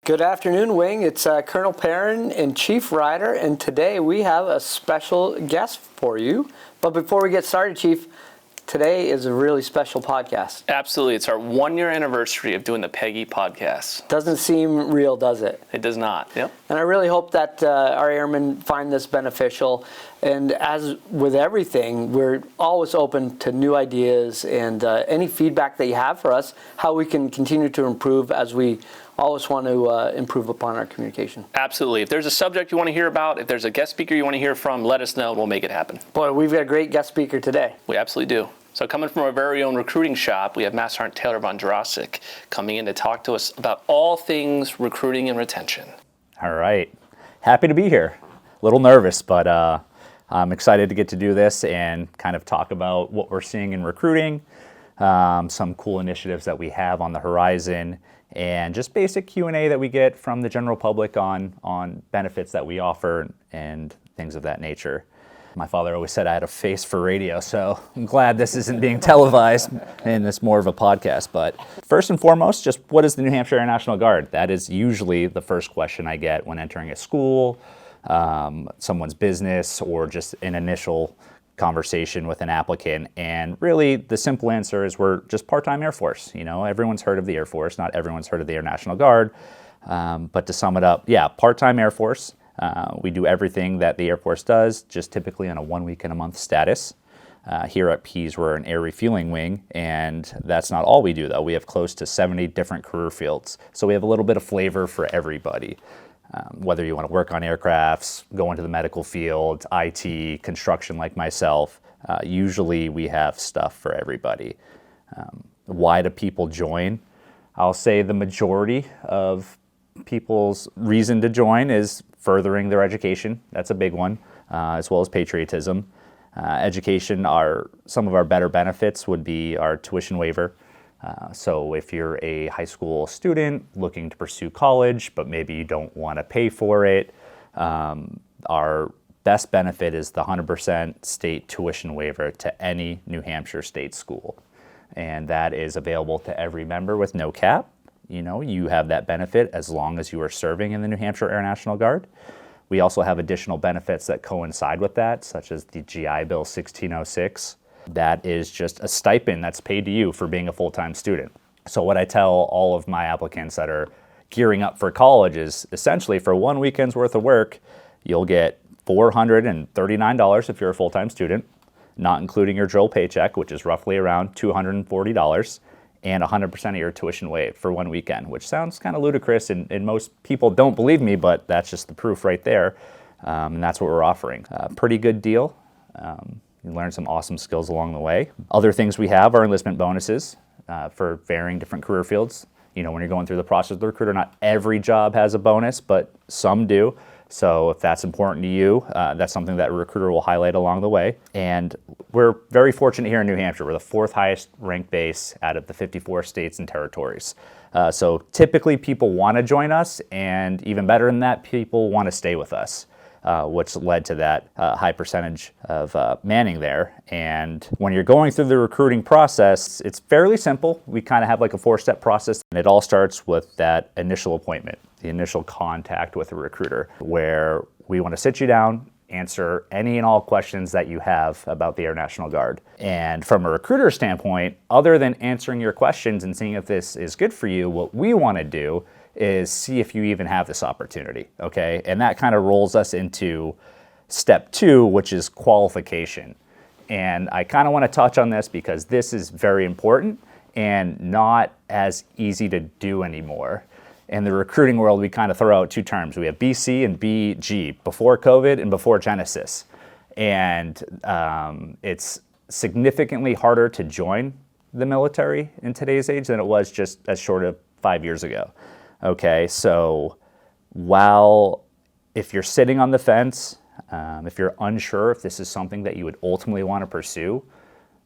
Good afternoon, Wing. It's Colonel Perron and Chief Reiter, and today we have a special guest for you. But before we get started, Chief, today is a really special podcast. Absolutely. It's our 1-year anniversary of doing the Peggy Podcast. Doesn't seem real, does it? It does not. Yep. And I really hope that our airmen find this beneficial. And as with everything, we're always open to new ideas and any feedback that you have for us, how we can continue to improve as we always want to improve upon our communication. Absolutely. If there's a subject you want to hear about, if there's a guest speaker you want to hear from, let us know and we'll make it happen. Boy, we've got a great guest speaker today. We absolutely do. So coming from our very own recruiting shop, we have Master Sgt. Taylor Vondrasek coming in to talk to us about all things recruiting and retention. All right. Happy to be here. A little nervous, but I'm excited to get to do this and kind of talk about what we're seeing in recruiting, some cool initiatives that we have on the horizon, and just basic Q&A that we get from the general public on benefits that we offer and things of that nature. My father always said I had a face for radio, so I'm glad this isn't being televised and it's more of a podcast. But first and foremost, just what is the New Hampshire Air National Guard? That is usually the first question I get when entering a school, someone's business, or just an initial conversation with an applicant. And really the simple answer is we're just part-time Air Force. You know, everyone's heard of the Air Force, not everyone's heard of the Air National Guard. But to sum it up, yeah, part-time Air Force. We do everything that the Air Force does, just typically on a 1 week in a month status. Here at Pease, we're an Air Refueling Wing, and that's not all we do, though. We have close to 70 different career fields, so we have a little bit of flavor for everybody. Whether you want to work on aircrafts, go into the medical field, IT, construction like myself, usually we have stuff for everybody. Why do people join? I'll say the majority of people's reason to join is furthering their education. That's a big one, as well as patriotism. Education, some of our better benefits would be our tuition waiver. So if you're a high school student looking to pursue college, but maybe you don't want to pay for it, our best benefit is the 100% state tuition waiver to any New Hampshire state school. And that is available to every member with no cap. You know, you have that benefit as long as you are serving in the New Hampshire Air National Guard. We also have additional benefits that coincide with that, such as the GI Bill 1606. That is just a stipend that's paid to you for being a full-time student. So what I tell all of my applicants that are gearing up for college is essentially for 1 weekend's worth of work, you'll get $439 if you're a full-time student, not including your drill paycheck, which is roughly around $240, and 100% of your tuition waived for 1 weekend, which sounds kind of ludicrous, and most people don't believe me, but that's just the proof right there, and that's what we're offering. Pretty good deal. You learn some awesome skills along the way. Other things we have are enlistment bonuses for varying different career fields. You know, when you're going through the process of the recruiter, not every job has a bonus, but some do. So if that's important to you, that's something that a recruiter will highlight along the way. And we're very fortunate here in New Hampshire. We're the 4th highest ranked base out of the 54 states and territories. So typically people want to join us, and even better than that, people want to stay with us, which led to that high percentage of manning there. And when you're going through the recruiting process, it's fairly simple. We kind of have like a 4-step process, and it all starts with that initial appointment, the initial contact with a recruiter, where we want to sit you down, answer any and all questions that you have about the Air National Guard. And from a recruiter standpoint, other than answering your questions and seeing if this is good for you, what we want to do is see if you even have this opportunity, okay? And that kind of rolls us into step 2, which is qualification. And I kind of want to touch on this because this is very important and not as easy to do anymore. In the recruiting world, we kind of throw out 2 terms. We have BC and BG, before COVID and before Genesis. And it's significantly harder to join the military in today's age than it was just as short of 5 years ago. Okay, so if you're sitting on the fence, if you're unsure if this is something that you would ultimately want to pursue,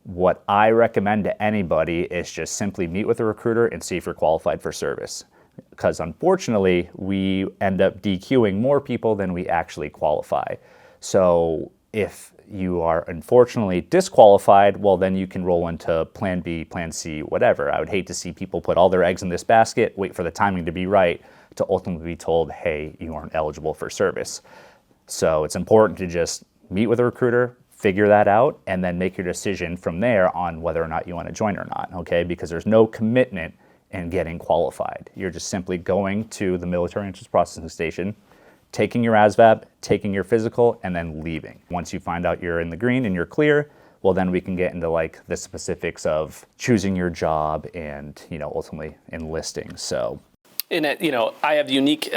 what I recommend to anybody is just simply meet with a recruiter and see if you're qualified for service. Because unfortunately, we end up DQing more people than we actually qualify. So if you are unfortunately disqualified, well, then you can roll into plan B, plan C, whatever. I would hate to see people put all their eggs in this basket, wait for the timing to be right, to ultimately be told, hey, you aren't eligible for service. So it's important to just meet with a recruiter, figure that out, and then make your decision from there on whether or not you want to join or not, okay? Because there's no commitment in getting qualified. You're just simply going to the military entrance processing station, taking your ASVAB, taking your physical, and then leaving. Once you find out you're in the green and you're clear, well, then we can get into like the specifics of choosing your job and, ultimately enlisting. So. In it, I have unique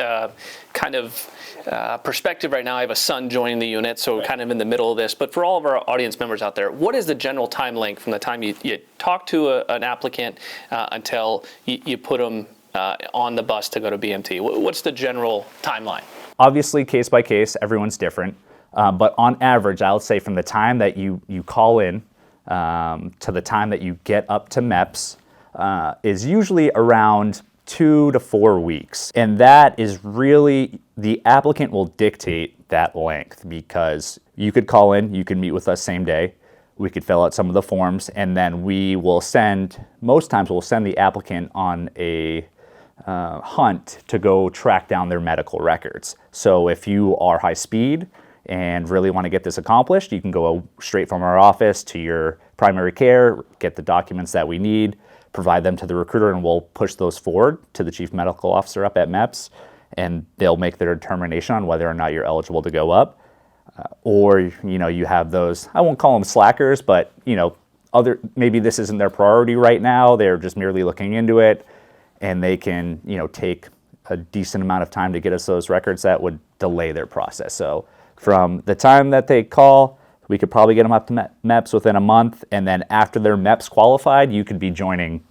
kind of perspective right now. I have a son joining the unit, so we're kind of in the middle of this. But for all of our audience members out there, what is the general time length from the time you talk to an applicant until you put them on the bus to go to BMT? What's the general timeline? Obviously, case by case, everyone's different. But on average, I would say from the time that you call in to the time that you get up to MEPS is usually around 2 to 4 weeks. And that is really, the applicant will dictate that length, because you could call in, you can meet with us same day, we could fill out some of the forms, and then we will most times we'll send the applicant on a hunt to go track down their medical records. So if you are high speed and really want to get this accomplished, you can go straight from our office to your primary care, get the documents that we need, provide them to the recruiter, and we'll push those forward to the chief medical officer up at MEPS, and they'll make their determination on whether or not you're eligible to go up. Or you have those, I won't call them slackers, but maybe this isn't their priority right now, they're just merely looking into it, and they can take a decent amount of time to get us those records that would delay their process. So from the time that they call, we could probably get them up to MEPS within a month, and then after they're MEPS qualified, you could be joining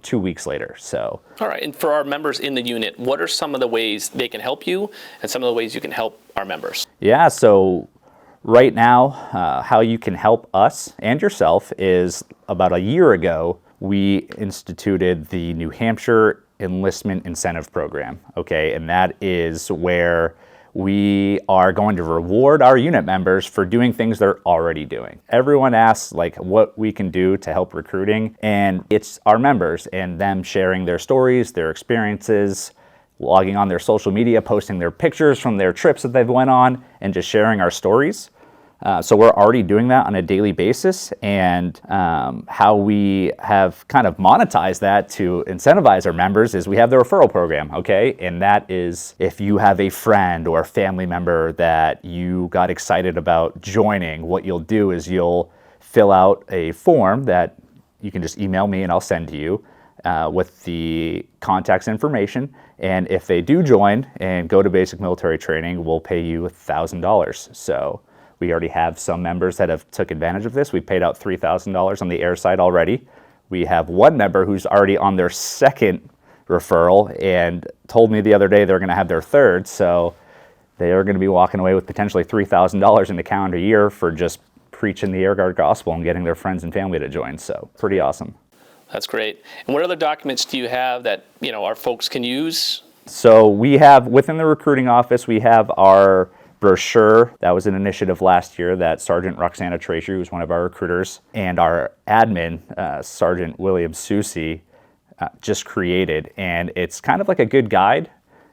2 weeks later. So. All right, and for our members in the unit, what are some of the ways they can help you and some of the ways you can help our members? Yeah, so right now, how you can help us and yourself is about a year ago, we instituted the New Hampshire Enlistment Incentive Program, okay? And that is where we are going to reward our unit members for doing things they're already doing. Everyone asks what we can do to help recruiting, and it's our members and them sharing their stories, their experiences, logging on their social media, posting their pictures from their trips that they've went on, and just sharing our stories. So we're already doing that on a daily basis, and how we have kind of monetized that to incentivize our members is we have the referral program, okay? And that is if you have a friend or a family member that you got excited about joining, what you'll do is you'll fill out a form that you can just email me and I'll send to you with the contacts information. And if they do join and go to basic military training, we'll pay you $1,000. So we already have some members that have took advantage of this. We paid out $3,000 on the air side already. We have one member who's already on their second referral and told me the other day they're going to have their third. So they are going to be walking away with potentially $3,000 in the calendar year for just preaching the Air Guard gospel and getting their friends and family to join. So pretty awesome. That's great. And what other documents do you have that our folks can use? So we have, within the recruiting office, we have our brochure. That was an initiative last year that Sergeant Roxana Tracer, who's one of our recruiters, and our admin, Sergeant William Susi, just created. And it's kind of like a good guide.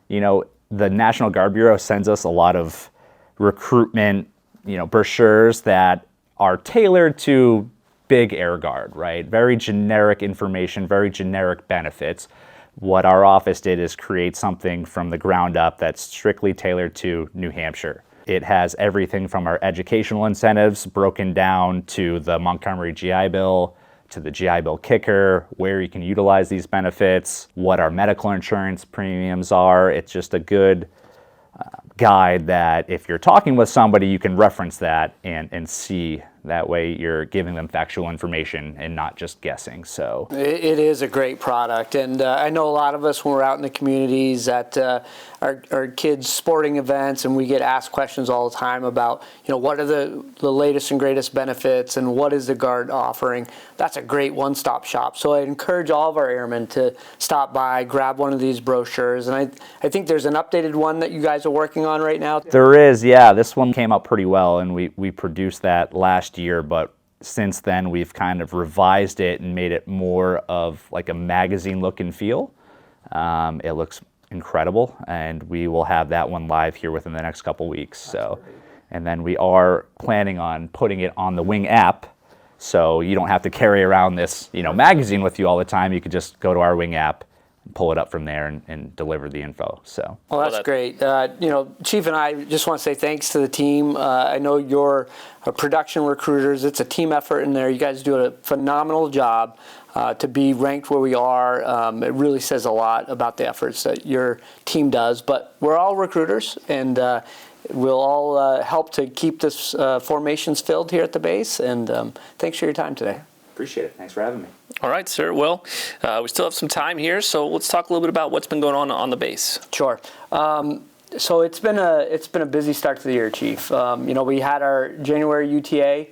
The National Guard Bureau sends us a lot of recruitment, brochures that are tailored to big Air Guard, right? Very generic information, very generic benefits. What our office did is create something from the ground up that's strictly tailored to New Hampshire. It has everything from our educational incentives broken down to the Montgomery GI Bill, to the GI Bill kicker, where you can utilize these benefits, what our medical insurance premiums are. It's just a good guide that if you're talking with somebody, you can reference that and see That way you're giving them factual information and not just guessing. So it is a great product, and I know a lot of us when we're out in the communities at our kids' sporting events, and we get asked questions all the time about, what are the latest and greatest benefits and what is the Guard offering. That's a great one-stop shop. So I encourage all of our airmen to stop by, grab one of these brochures, and I think there's an updated one that you guys are working on right now. there is, yeah, this one came out pretty well, and we produced that last year, but since then we've kind of revised it and made it more of like a magazine look and feel. It looks incredible, and we will have that one live here within the next couple weeks. So, and then we are planning on putting it on the Wing app, so you don't have to carry around this magazine with you all the time. You could just go to our Wing app, pull it up from there, and deliver the info. So, well, that's great. Chief and I just want to say thanks to the team. I know you're production recruiters. It's a team effort in there. You guys do a phenomenal job. To be ranked where we are, it really says a lot about the efforts that your team does. But we're all recruiters, and we'll all help to keep this formations filled here at the base. And thanks for your time today. appreciate it. Thanks for having me. All right, sir. Well, we still have some time here, so let's talk a little bit about what's been going on the base. Sure. So it's been a busy start to the year, Chief. We had our January UTA.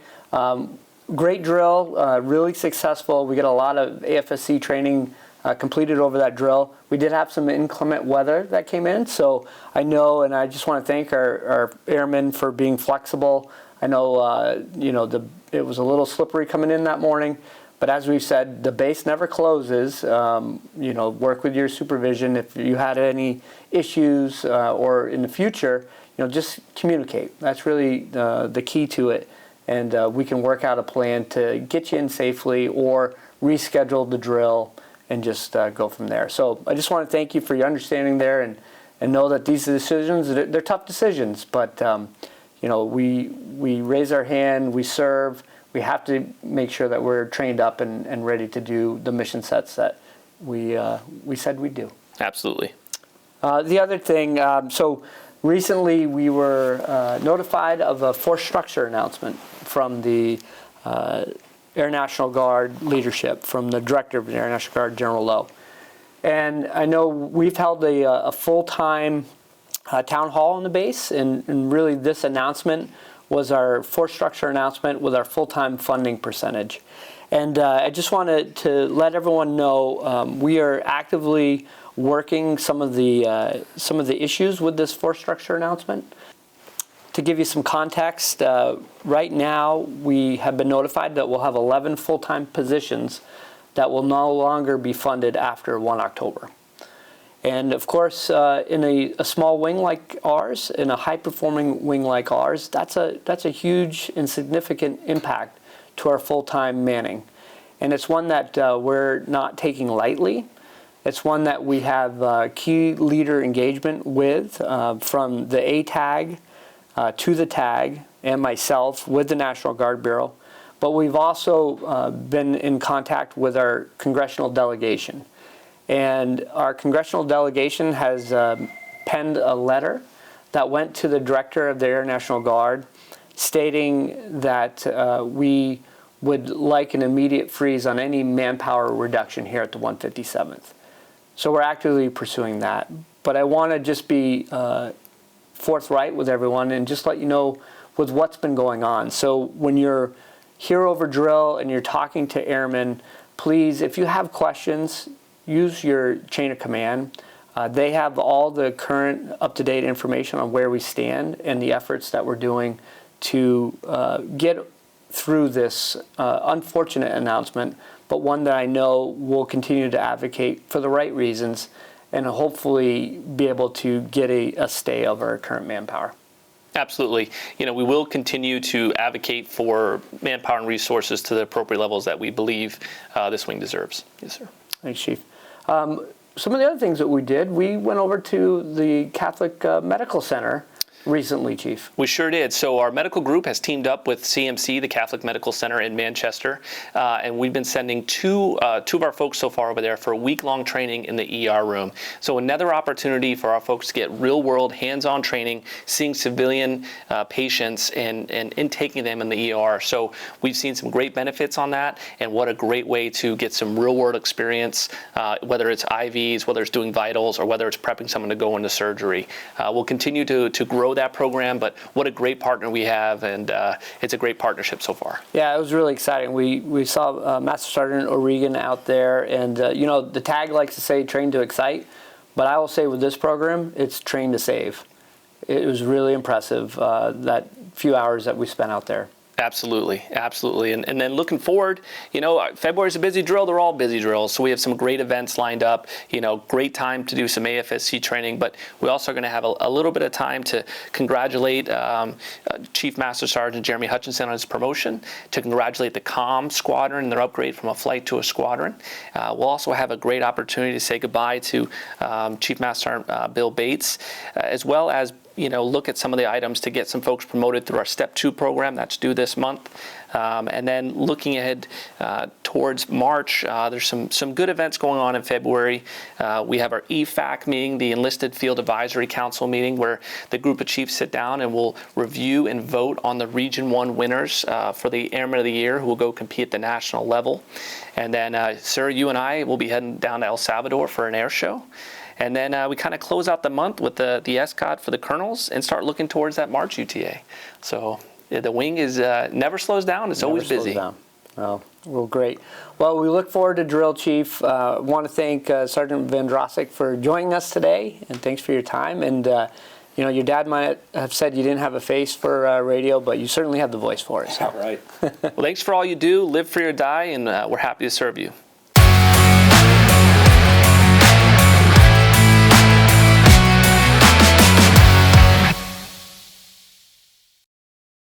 Great drill, really successful. We got a lot of AFSC training completed over that drill. We did have some inclement weather that came in, so I know, and I just want to thank our airmen for being flexible. I know, it was a little slippery coming in that morning, but as we've said, the base never closes. Work with your supervision. If you had any issues or in the future, just communicate. That's really the key to it. And we can work out a plan to get you in safely or reschedule the drill and just go from there. So I just want to thank you for your understanding there and know that these decisions, they're tough decisions, but we raise our hand, we serve, we have to make sure that we're trained up and ready to do the mission sets that we said we'd do. Absolutely. The other thing, recently we were notified of a force structure announcement from the Air National Guard leadership, from the director of the Air National Guard, General Lowe. And I know we've held a full-time town hall on the base, and really this announcement was our force structure announcement with our full-time funding percentage. And I just wanted to let everyone know we are actively working some of the issues with this force structure announcement. To give you some context, right now we have been notified that we'll have 11 full-time positions that will no longer be funded after 1 October. And of course, in a small wing like ours, in a high-performing wing like ours, that's a huge and significant impact to our full-time manning. And it's one that we're not taking lightly. It's one that we have key leader engagement with, from the A-TAG to the TAG and myself with the National Guard Bureau. But we've also been in contact with our congressional delegation. And our congressional delegation has penned a letter that went to the director of the Air National Guard stating that we would like an immediate freeze on any manpower reduction here at the 157th. So we're actively pursuing that. But I want to just be forthright with everyone and just let you know with what's been going on. So when you're here over drill and you're talking to airmen, please, if you have questions, use your chain of command. They have all the current up-to-date information on where we stand and the efforts that we're doing to get through this unfortunate announcement, but one that I know will continue to advocate for the right reasons and hopefully be able to get a stay of our current manpower. Absolutely. We will continue to advocate for manpower and resources to the appropriate levels that we believe this wing deserves. Yes, sir. Thanks, Chief. Some of the other things that we did, we went over to the Catholic Medical Center recently, Chief. We sure did. So our medical group has teamed up with CMC, the Catholic Medical Center in Manchester, and we've been sending two of our folks so far over there for a week-long training in the ER room. So another opportunity for our folks to get real-world, hands-on training, seeing civilian patients and intaking them in the ER. So we've seen some great benefits on that, and what a great way to get some real-world experience, whether it's IVs, whether it's doing vitals, or whether it's prepping someone to go into surgery. We'll continue to grow that program, but what a great partner we have, and it's a great partnership so far. Yeah, it was really exciting. We saw Master Sergeant O'Regan out there, and the tag likes to say train to excite, but I will say with this program, it's train to save. It was really impressive, that few hours that we spent out there. Absolutely, absolutely. And then looking forward, February's a busy drill. They're all busy drills. So we have some great events lined up, great time to do some AFSC training, but we also are going to have a little bit of time to congratulate Chief Master Sergeant Jeremy Hutchinson on his promotion, to congratulate the COM squadron and their upgrade from a flight to a squadron. We'll also have a great opportunity to say goodbye to Chief Master Sergeant Bill Bates, as well as look at some of the items to get some folks promoted through our Step 2 program that's due this month. And then looking ahead towards March, there's some good events going on in February. We have our EFAC meeting, the Enlisted Field Advisory Council meeting, where the group of chiefs sit down and will review and vote on the Region 1 winners for the Airmen of the Year, who will go compete at the national level. And then, sir, you and I will be heading down to El Salvador for an air show. And then we kind of close out the month with the ESCOT for the colonels and start looking towards that March UTA. So the wing is never slows down. It's always busy. Well, great. Well, we look forward to drill, Chief. I want to thank Sergeant Vondrasek for joining us today, and thanks for your time. And your dad might have said you didn't have a face for radio, but you certainly have the voice for it. So. Right. Well, thanks for all you do. Live free or die, and we're happy to serve you.